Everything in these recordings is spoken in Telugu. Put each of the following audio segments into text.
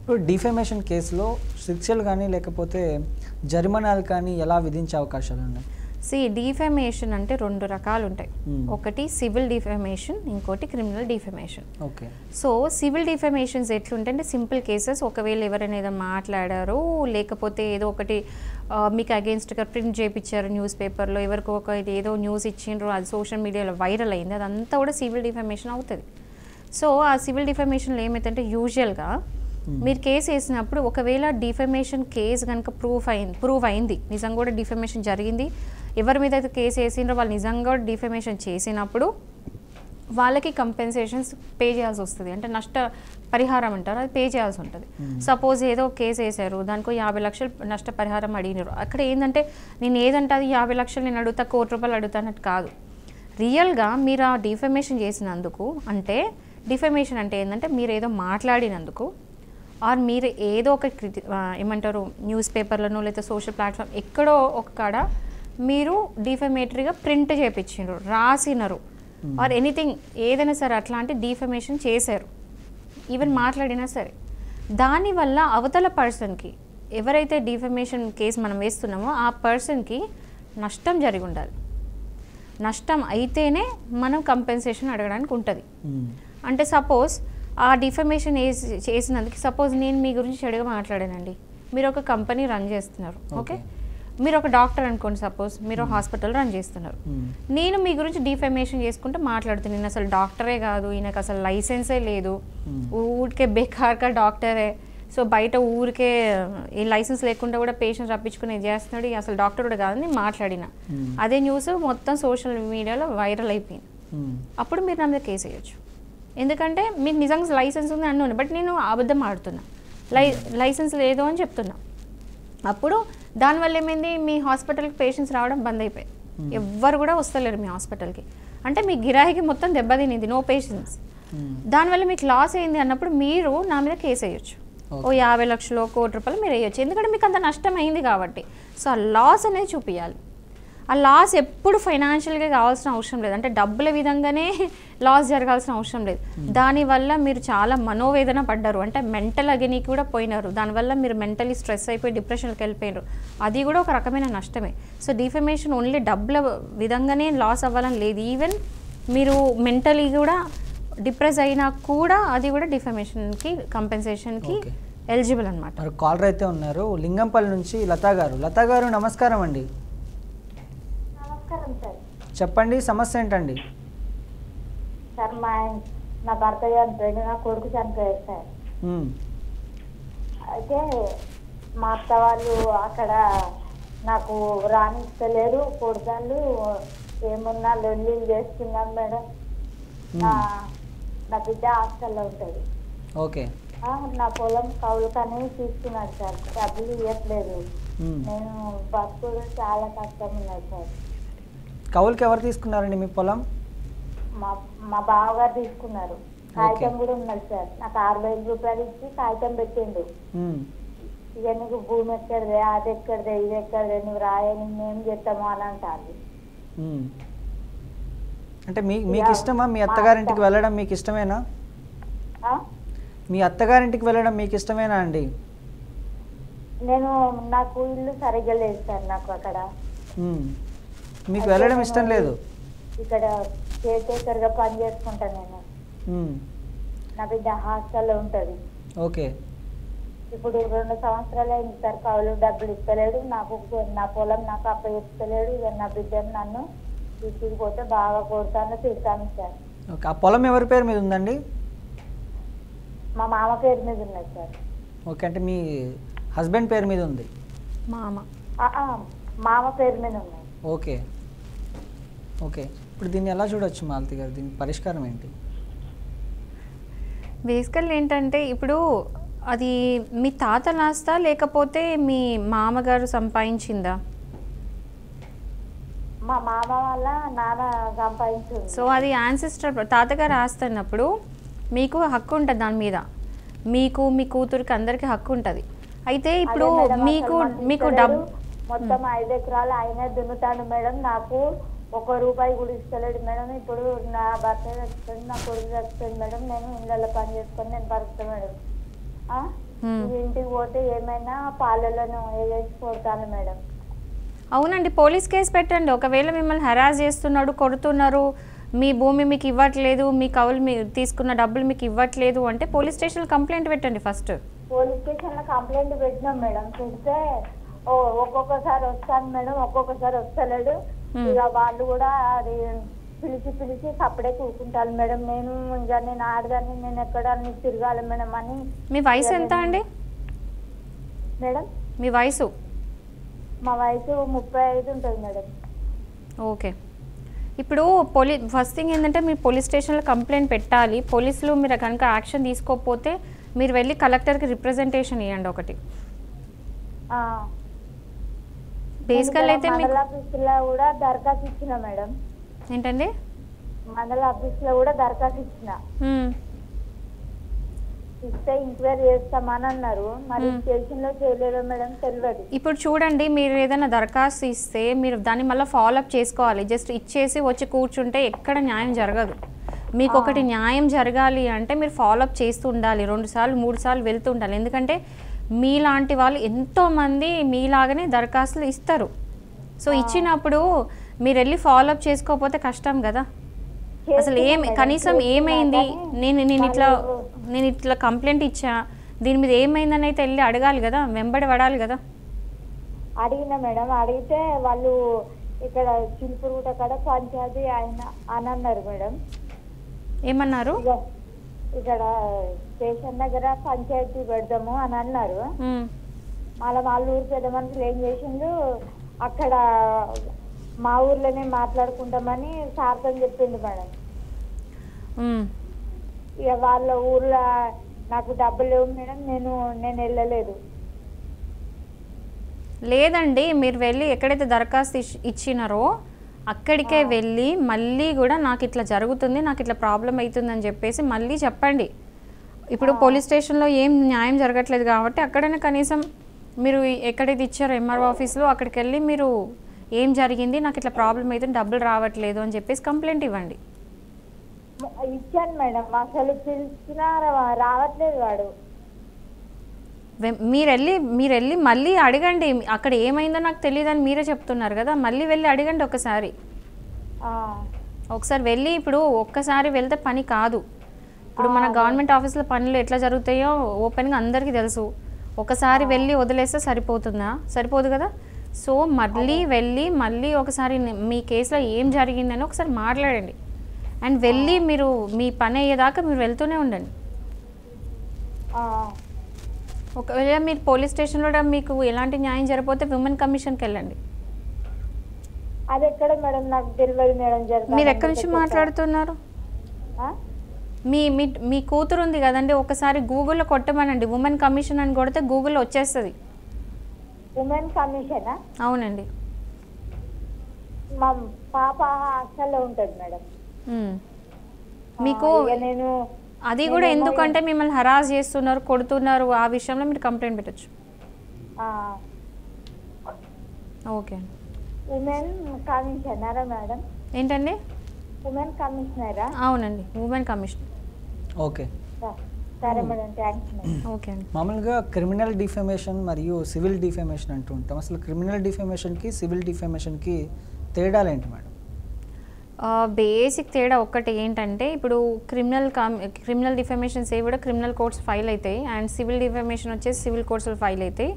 ఇప్పుడు డిఫేమేషన్ కేసులో శిక్షలు కానీ లేకపోతే జరిమానాలు కానీ ఎలా విధించే అవకాశాలు ఉన్నాయి? డిఫేమేషన్ అంటే రెండు రకాలు ఉంటాయి. ఒకటి సివిల్ డిఫేమేషన్, ఇంకోటి criminal defamation. Okay. So civil defamations ఎట్లుంటే అంటే సింపుల్ కేసెస్, ఒకవేళ ఎవరైనా ఏదో మాట్లాడారు లేకపోతే ఏదో ఒకటి మీకు అగేన్స్ట్గా ప్రింట్ చేయించారు న్యూస్ పేపర్లో, ఎవరికో ఒక ఏదో న్యూస్ ఇచ్చిండ్రు, అది సోషల్ మీడియాలో వైరల్ అయింది, అదంతా కూడా సివిల్ డిఫేమేషన్ అవుతుంది. సో ఆ సివిల్ డిఫేమేషన్లో ఏమైందంటే యూజువల్గా మీరు కేసు వేసినప్పుడు ఒకవేళ డిఫేమేషన్ కేసు కనుక ప్రూవ్ అయింది, నిజంగా కూడా డిఫేమేషన్ జరిగింది, ఎవరి మీద అయితే కేసు వేసిండ్రో వాళ్ళు నిజంగా డిఫేమేషన్ చేసినప్పుడు వాళ్ళకి కంపెన్సేషన్స్ పే చేయాల్సి వస్తుంది. అంటే నష్ట పరిహారం అంటారు, అది పే చేయాల్సి ఉంటుంది. సపోజ్ ఏదో కేసు వేసారు, దానికి 50 లక్షలు నష్టపరిహారం అడిగినారు. అక్కడ ఏంటంటే నేను ఏదంటే అది 50 లక్షలు నేను అడుగుతా, ₹1 కోటి అడుగుతా అన్నట్టు కాదు. రియల్గా మీరు ఆ డిఫేమేషన్ చేసినందుకు, అంటే డిఫేమేషన్ అంటే ఏంటంటే మీరు ఏదో మాట్లాడినందుకు ఆర్ మీరు ఏదో ఒక ఏమంటారు న్యూస్ పేపర్లను లేదా సోషల్ ప్లాట్ఫామ్ ఎక్కడో ఒక కాడ మీరు డిఫేమేటరీగా ప్రింట్ చేయించారు, రాసినారు ఆర్ ఎనీథింగ్ ఏదైనా సరే అట్లాంటి డిఫేమేషన్ చేశారు, ఈవెన్ మాట్లాడినా సరే, దానివల్ల అవతల పర్సన్కి ఎవరైతే డిఫేమేషన్ కేసు మనం వేస్తున్నామో ఆ పర్సన్కి నష్టం జరిగి ఉండాలి. నష్టం అయితేనే మనం కంపెన్సేషన్ అడగడానికి ఉంటుంది. అంటే సపోజ్ ఆ డిఫమేషన్ చేసినందుకు, సపోజ్ నేను మీ గురించి చెడుగా మాట్లాడానండి, మీరు ఒక కంపెనీ రన్ చేస్తున్నారు, ఓకే, మీరు ఒక డాక్టర్ అనుకోండి, సపోజ్ మీరు హాస్పిటల్ రన్ చేస్తున్నారు, నేను మీ గురించి డిఫమేషన్ చేసుకుంటే మాట్లాడుతున్నాను, నేను అసలు డాక్టరే కాదు, ఈయనకు అసలు లైసెన్సే లేదు, ఊరికే బేకార్గా డాక్టరే, సో బయట ఊరికే ఈ లైసెన్స్ లేకుండా కూడా పేషెంట్స్ రప్పించుకుని చేస్తున్నాడు, అసలు డాక్టర్ కూడా కాదని మాట్లాడిన, అదే న్యూస్ మొత్తం సోషల్ మీడియాలో వైరల్ అయిపోయింది. అప్పుడు మీరు నా మీద కేసు వేయచ్చు. ఎందుకంటే మీకు నిజంగా లైసెన్స్ ఉంది అన్నాను, బట్ నేను అబద్ధం ఆడుతున్నా, లైసెన్స్ లేదు అని చెప్తున్నా. అప్పుడు దానివల్ల ఏమైంది, మీ హాస్పిటల్కి పేషెంట్స్ రావడం బంద్ అయిపోయాయి, ఎవ్వరు కూడా వస్తలేరు మీ హాస్పిటల్కి. అంటే మీ గిరాయికి మొత్తం దెబ్బతినింది, నో పేషెంట్స్. దానివల్ల మీకు లాస్ అయింది అన్నప్పుడు మీరు నా మీద కేసు వేయచ్చు, ఓ 50 లక్షలు ₹1 కోటి మీరు వేయచ్చు, ఎందుకంటే మీకు అంత నష్టం అయింది కాబట్టి. సో ఆ లాస్ అనేది చూపించాలి. ఆ లాస్ ఎప్పుడు ఫైనాన్షియల్గా కావాల్సిన అవసరం లేదు, అంటే డబ్బుల విధంగానే లాస్ జరగాల్సిన అవసరం లేదు. దానివల్ల మీరు చాలా మనోవేదన పడ్డారు, అంటే మెంటల్ అగనికి కూడా పోయినారు, దానివల్ల మీరు మెంటలీ స్ట్రెస్ అయిపోయి డిప్రెషన్కి వెళ్ళిపోయినారు, అది కూడా ఒక రకమైన నష్టమే. సో డిఫమేషన్ ఓన్లీ డబ్బుల విధంగానే లాస్ అవ్వాలని లేదు, ఈవెన్ మీరు మెంటలీ కూడా డిప్రెస్ అయినా కూడా అది కూడా డిఫమేషన్కి కంపెన్సేషన్కి ఎలిజిబుల్ అనమాట. కాలర్ అయితే ఉన్నారు లింగంపల్లి నుంచి లతా గారు. లతా గారు నమస్కారం అండి. చెప్పండి, సమస్య ఏంటండి? సార్ నా భర్త చనిపోయాడు, నా కొడుకు చనిపోయాడు సార్. అయితే మా అత్త వాళ్ళు అక్కడ నాకు రాణిస్తలేరు, కొడుకాళ్ళు ఏమున్నా లొల్లీలు చేస్తున్నాం మేడం. నా బిడ్డ హాస్టల్లో ఉంటుంది. ఓకే. నా పొలం కౌలుకని తీసుకున్నాడు సార్, డబ్బులు ఇవ్వట్లేదు, నేను బతుకు చాలా కష్టం ఉన్నది సార్. కౌలుకి ఎవరు తీసుకున్నారండి మీ పొలం? మా బావగారు తీసుకున్నారు, కాగితం కూడా ఉన్నది సార్. నాకు ₹60,000 ఇచ్చి కాగితం పెట్టిండు. ఇక నీకు భూమి ఎక్కడదే, అది ఎక్కడదే, ఇది ఎక్కడదే, నువ్వు రాయని మేము చేస్తాము అని అంటారు. అంటే మీకు ఇష్టమా మీ అత్తగారింటికి వెళ్ళడం? మీకు ఇష్టమేనా? మీ అత్తగారింటికి వెళ్ళడం మీకు ఇష్టమేనా అండి? నాకు ఇల్లు సరిగ్గా లేదు సార్, నాకు అక్కడ మీకు వెళ్ళడం ఇష్టం లేదు? ఇక్కడ కేర్‌టేకర్‌గా పని చేసుకుంటా నేను. నా బిడ్డ హాస్టల్లో ఉంటుంది. ఓకే. ఇప్పుడు 2 సంవత్సరాలు అయింది సార్, కౌలు డబ్బులు ఇస్తలేడు, నాకు నా పొలం నాకు అప్పగిస్తలేడు. ఇక నా బిడ్డను నన్ను తీసుకుపోతే బాగా కొడతాను, తిడతాను సార్. ఓకే. ఆ పొలం ఎవరి పేరు మీద ఉందండి? మా మామ పేరు మీద ఉన్నది సార్. ఓకే, అంటే మీ హస్బెండ్ పేరు మీద ఉంది? మామ పేరు మీద ఉన్నది. Okay okay. ఇప్పుడు దీన్ని ఎలా చూడొచ్చు మాలతి గారు, దీనికి పరిష్కారం ఏంటి? బేసికల్ ఏంటంటే ఇప్పుడు అది మీ తాత నాస్తా లేకపోతే మీ మామగారు సంపాదించిందా? మా మామ వాళ్ళ నాన్న సంపాదించింది. సో అది యాన్సిస్టర్ తాతగారు ఆస్తున్నప్పుడు మీకు హక్కు ఉంటుంది దాని మీద, మీకు మీ కూతురికి అందరికి హక్కు ఉంటుంది. అయితే ఇప్పుడు మీకు డబ్బు మొత్తం 5 ఎకరాలు ఆయనే దున్నుతాడు మేడం, నాకు ₹1 కూడా ఇస్తలేడు మేడం. ఇప్పుడు నా భర్త చచ్చిపోయింది, నా కొడుకు చచ్చిపోయింది మేడం, నేను ఇళ్ళల్లో పని చేసుకొని నేను బతుకుతాను మేడం. ఇంటికి పోతే ఏమైనా పాలలను వేసి కొడతాను మేడం. అవునండి, పోలీస్ కేసు పెట్టండి. ఒకవేళ మిమ్మల్ని హెరాస్ చేస్తున్నాడు, కొడుతున్నారు, మీ భూమి మీకు ఇవ్వట్లేదు, మీ కవులు మీ తీసుకున్న డబ్బులు మీకు ఇవ్వట్లేదు అంటే పోలీస్ స్టేషన్లో కంప్లైంట్ పెట్టండి ఫస్ట్. పోలీస్ స్టేషన్లో కంప్లైంట్ పెట్టినాం మేడం. పెడితే ఒక్కొక్కసారి వస్తాను మేడం, ఒక్కొక్కసారి వస్తలేడు. ఇక వాళ్ళు కూడా అది పిలిచి అప్పుడే కూకుంటాను మేడం. నేను ఆడదాన్ని, నేను ఎక్కడ తిరగాలి మేడం అని. మీ వయసు ఎంత అండి మేడం? మీ వయసు? మా వయసు 35 ఉంటుంది మేడం. ఓకే, ఇప్పుడు ఫస్ట్ థింగ్ ఏంటంటే మీరు పోలీస్ స్టేషన్లో కంప్లైంట్ పెట్టాలి. పోలీసులు మీరు కనుక యాక్షన్ తీసుకోకపోతే మీరు వెళ్ళి కలెక్టర్కి రిప్రజెంటేషన్ ఇవ్వండి ఒకటి. బేసికల్ అయితే మండల ఆఫీసులో కూడా దరఖాస్తు ఇచ్చిన మేడం. ఏంటండి? మండల ఆఫీసులో కూడా దరఖాస్తు ఇచ్చిన. ఇస్తే ఎంక్వైరీ చేస్తామని అన్నారు. మరి స్టేషన్లో చేయలేదో మేడం తెలియదు. ఇప్పుడు చూడండి, మీరు ఏదైనా దరఖాస్తు ఇస్తే మీరు దాన్ని మళ్ళీ ఫాలోఅప్ చేసుకోవాలి. జస్ట్ ఇచ్చేసి వచ్చి కూర్చుంటే ఎక్కడ న్యాయం జరగదు. మీకు ఒకటి న్యాయం జరగాలి అంటే మీరు ఫాలోఅప్ చేస్తూ ఉండాలి. 2 సార్లు 3 సార్లు వెళ్తూ ఉండాలి. ఎందుకంటే మీలాంటి వాళ్ళు ఎంతోమంది మీలాగానే దరఖాస్తులు ఇస్తారు. సో ఇచ్చినప్పుడు మీరు వెళ్ళి ఫాలోఅప్ చేసుకోకపోతే కష్టం కదా. అసలు కనీసం ఏమైంది, నేను ఇట్లా కంప్లైంట్ ఇచ్చా, దీని మీద ఏమైందని అయితే వెళ్ళి అడగాలి కదా, వెంబడి పడాలి కదా. అడిగిన మేడం. అడిగితే వాళ్ళు ఇక్కడ చిలుపురుగుట కాడ పంచాయతీ ఆయన అని అన్నారు మేడం. ఏమన్నారు? ఇక్కడ స్టేషన్ దగ్గర పంచాయతీ పెడదాము అని అన్నారు. మళ్ళీ వాళ్ళ ఊరు పెద్ద మనుషులు ఏం చేసిండు, అక్కడ మా ఊర్లోనే మాట్లాడుకుంటామని సార్థం చెప్పిండు మేడం. ఇక వాళ్ళ ఊర్లో నాకు డబ్బులు లేవు మేడం, నేను వెళ్ళలేదు. లేదండి, మీరు వెళ్ళి ఎక్కడైతే దరఖాస్తు ఇచ్చినారో అక్కడికే వెళ్ళి మళ్ళీ కూడా నాకు ఇట్లా జరుగుతుంది, నాకు ఇట్లా ప్రాబ్లం అవుతుందని చెప్పేసి మళ్ళీ చెప్పండి. ఇప్పుడు పోలీస్ స్టేషన్లో ఏం న్యాయం జరగట్లేదు కాబట్టి అక్కడనే కనీసం మీరు ఎక్కడైతే ఇచ్చారో ఎంఆర్ఓ ఆఫీస్లో అక్కడికి వెళ్ళి మీరు ఏం జరిగింది, నాకు ఇట్లా ప్రాబ్లం అవుతుంది, డబ్బులు రావట్లేదు అని చెప్పేసి కంప్లైంట్ ఇవ్వండి. ఇచ్చాను మేడం, అసలు పిలిచినా రావట్లేదు వాడు. మీరు వెళ్ళి మళ్ళీ అడగండి. అక్కడ ఏమైందో నాకు తెలియదని మీరే చెప్తున్నారు కదా, మళ్ళీ వెళ్ళి అడగండి ఒకసారి. వెళ్ళి ఇప్పుడు ఒక్కసారి వెళ్తే పని కాదు. ఇప్పుడు మన గవర్నమెంట్ ఆఫీస్లో పనులు ఎట్లా జరుగుతాయో ఓపెన్గా అందరికీ తెలుసు. ఒకసారి వెళ్ళి వదిలేస్తే సరిపోతుందా? సరిపోదు కదా. సో మళ్ళీ ఒకసారి మీ కేసులో ఏం జరిగిందని ఒకసారి మాట్లాడండి. అండ్ వెళ్ళి మీరు మీ పని అయ్యేదాకా మీరు వెళ్తూనే ఉండండి. ఒకవేళ మీరు పోలీస్ స్టేషన్లో మీకు ఎలాంటి న్యాయం జరిగిపోతే విమెన్ కమిషన్కి వెళ్ళండి. అది ఎక్కడ మేడం? నాకు తెలియదు మేడం. మీరు ఎక్కడి నుంచి మాట్లాడుతున్నారు? మీ కూతురు ఉంది కదండి, ఒకసారి గూగుల్లో కొట్టమనండి. ఉమెన్ కమిషన్ అని కొడితే గూగుల్లో వచ్చేస్తుంది. ఉమెన్ కమిషనా? అవునండి. మా పాప హాస్టల్లో ఉంటుంది మేడం. మీకు అది కూడా ఎందుకంటే మిమ్మల్ని హరాస్ చేస్తున్నారు, కొడుతున్నారు, ఆ విషయంలో మీరు కంప్లైంట్ పెట్టచ్చు. ఓకే. ఉమెన్ కమిషనరా మేడం? ఏంటండి? ఉమెన్ కమిషనరా? అవునండి, ఉమెన్ కమిషన్. ఓకే సరే మేడం, థ్యాంక్స్ మేడం. ఓకే అండి. మామూలుగా క్రిమినల్ డిఫమేషన్ మరియు సివిల్ డిఫమేషన్ అంటూ ఉంటాం. అసలు క్రిమినల్ డిఫమేషన్కి సివిల్ డిఫమేషన్కి తేడాలు ఏంటి మేడం? బేసిక్ తేడా ఒక్కటి ఏంటంటే, ఇప్పుడు క్రిమినల్ డిఫమేషన్స్ ఏ కూడా క్రిమినల్ కోర్ట్స్ ఫైల్ అవుతాయి, అండ్ సివిల్ డిఫమేషన్ వచ్చేసి సివిల్ కోర్ట్స్లో ఫైల్ అవుతాయి.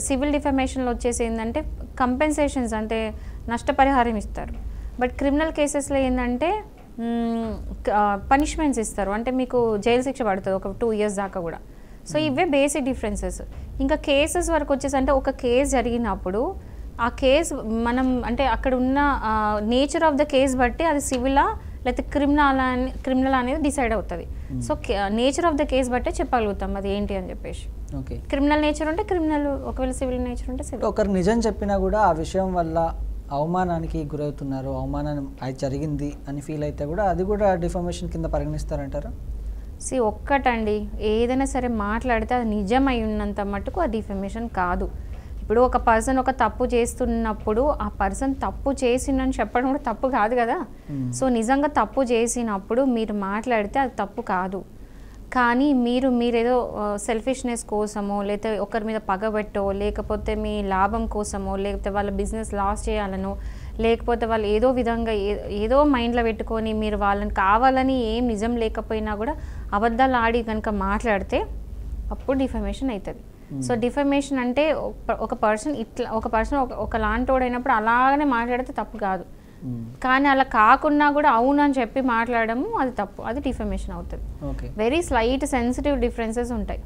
సివిల్ డిఫమేషన్లో వచ్చేసి ఏంటంటే కంపెన్సేషన్స్ అంటే నష్టపరిహారం ఇస్తారు. బట్ క్రిమినల్ కేసెస్లో ఏంటంటే పనిష్మెంట్స్ ఇస్తారు, అంటే మీకు జైలు శిక్ష పడుతుంది ఒక 2 years దాకా కూడా. సో ఇవే బేసిక్ డిఫరెన్సెస్. ఇంకా కేసెస్ వరకు వచ్చేసి అంటే ఒక కేసు జరిగినప్పుడు ఆ కేసు మనం అంటే అక్కడ ఉన్న నేచర్ ఆఫ్ ద కేస్ బట్టి అది సివిలా లేకపోతే క్రిమినల్ అనేది డిసైడ్ అవుతుంది. So nature of the case బట్టే చెప్పగలుగుతాం అది ఏంటి అని చెప్పేసి. ఓకే, క్రిమినల్ నేచర్ ఉంటే క్రిమినల్, ఒకవేళ సివిల్ నేచర్ ఉంటే సివిల్. ఒకరు నిజం చెప్పినా కూడా ఆ విషయం వల్ల అవమానానికి గురవుతున్నారు, అవమానం అది జరిగింది అని ఫీల్ అయితే కూడా అది కూడా డిఫమేషన్ కింద పరిగణిస్తారంటారా? ఒక్కటండి, ఏదైనా సరే మాట్లాడితే అది నిజమై ఉన్నంత మటుకు అది డిఫమేషన్ కాదు. ఇప్పుడు ఒక పర్సన్ ఒక తప్పు చేస్తున్నప్పుడు ఆ పర్సన్ తప్పు చేసిందని చెప్పడం కూడా తప్పు కాదు కదా. సో నిజంగా తప్పు చేసినప్పుడు మీరు మాట్లాడితే అది తప్పు కాదు. కానీ మీరేదో సెల్ఫిష్నెస్ కోసమో, లేకపోతే ఒకరి మీద పగబెట్టో, లేకపోతే మీ లాభం కోసమో, లేకపోతే వాళ్ళ బిజినెస్ లాస్ చేయాలనో, లేకపోతే వాళ్ళు ఏదో విధంగా ఏదో మైండ్లో పెట్టుకొని మీరు వాళ్ళని కావాలని ఏం నిజం లేకపోయినా కూడా అబద్ధాలు ఆడి కనుక మాట్లాడితే అప్పుడు డిఫమేషన్ అవుతుంది. సో డిఫమేషన్ అంటే ఒక పర్సన్ ఒకలాంటోడైనప్పుడు అలాగనే మాట్లాడితే తప్పు కాదు, కానీ అలా కాకుండా కూడా అవునని చెప్పి మాట్లాడము అది తప్పు, అది డిఫమేషన్ అవుతుంది. వెరీ స్లైట్ సెన్సిటివ్ డిఫరెన్సెస్ ఉంటాయి.